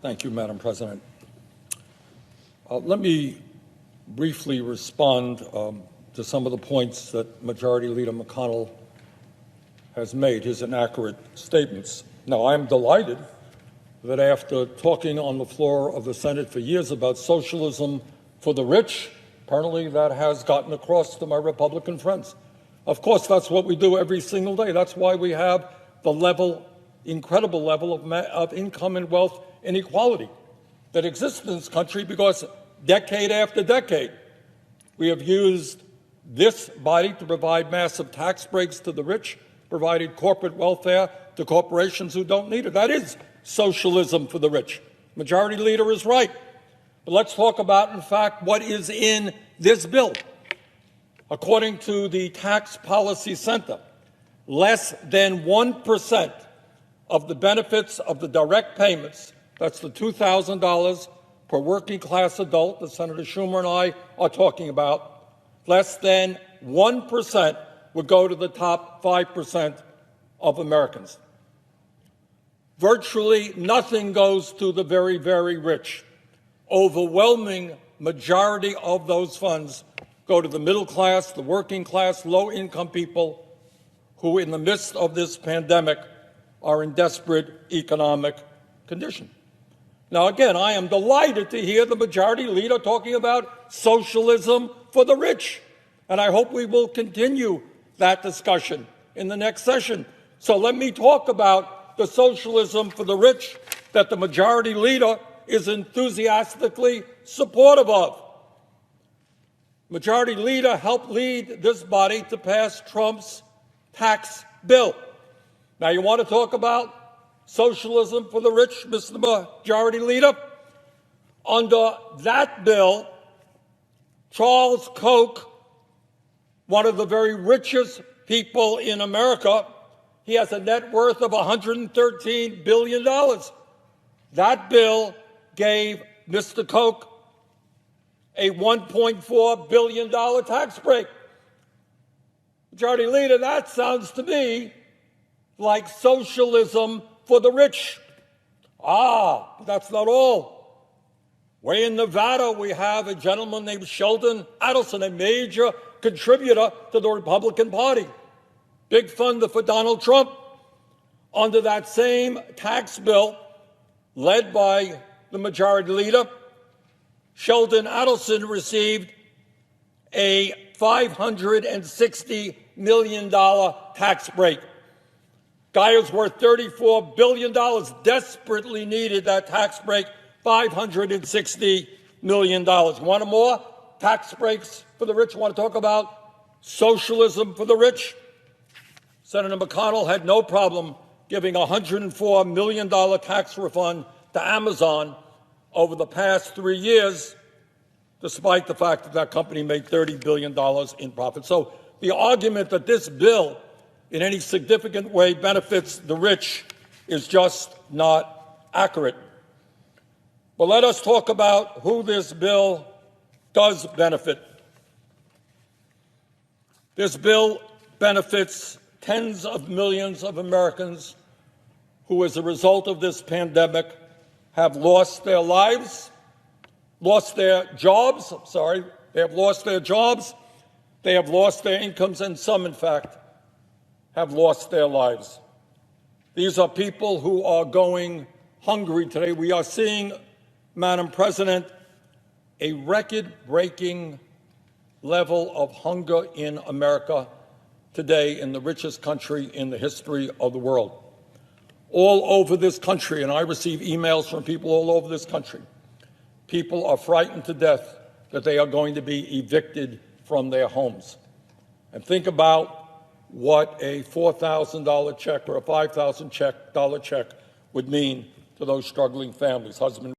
Thank you, Madam President. Let me briefly respond to some of the points that Majority Leader McConnell has made, his inaccurate statements. Now, I'm delighted that after talking on the floor of the Senate for years about socialism for the rich, apparently that has gotten across to my Republican friends. Of course, that's what we do every single day. That's why we have the incredible level of income and wealth inequality that exists in this country, because decade after decade, we have used this body to provide massive tax breaks to the rich, provided corporate welfare to corporations who don't need it. That is socialism for the rich. Majority Leader is right. But let's talk about, in fact, what is in this bill. According to the Tax Policy Center, less than 1% of the benefits of the direct payments, that's the $2,000 per working class adult that Senator Schumer and I are talking about, less than 1% would go to the top 5% of Americans. Virtually nothing goes to the very, very rich. Overwhelming majority of those funds go to the middle class, the working class, low-income people who, in the midst of this pandemic, are in desperate economic condition. Now, again, I am delighted to hear the Majority Leader talking about socialism for the rich, and I hope we will continue that discussion in the next session. So let me talk about the socialism for the rich that the Majority Leader is enthusiastically supportive of. Majority Leader helped lead this body to pass Trump's tax bill. Now, you want to talk about socialism for the rich, Mr. Majority Leader? Under that bill, Charles Koch, one of the very richest people in America, he has a net worth of $113 billion. That bill gave Mr. Koch a $1.4 billion tax break. Majority Leader, that sounds to me like socialism for the rich. But that's not all. Way in Nevada, we have a gentleman named Sheldon Adelson, a major contributor to the Republican Party, big funder for Donald Trump. Under that same tax bill, led by the Majority Leader, Sheldon Adelson received a $560 million tax break. Guy who's worth $34 billion desperately needed that tax break, $560 million. Want more tax breaks for the rich? Want to talk about socialism for the rich? Senator McConnell had no problem giving a $104 million tax refund to Amazon over the past 3 years, despite the fact that that company made $30 billion in profit. So the argument that this bill in any significant way benefits the rich is just not accurate. But let us talk about who this bill does benefit. This bill benefits tens of millions of Americans who, as a result of this pandemic, have lost their lives, lost their jobs, they have lost their jobs, they have lost their incomes, and some, in fact, have lost their lives. These are people who are going hungry today. We are seeing, Madam President, a record-breaking level of hunger in America today, in the richest country in the history of the world. All over this country, and I receive emails from people all over this country, people are frightened to death that they are going to be evicted from their homes. And think about what a $4,000 check or a $5,000 check would mean to those struggling families, husband,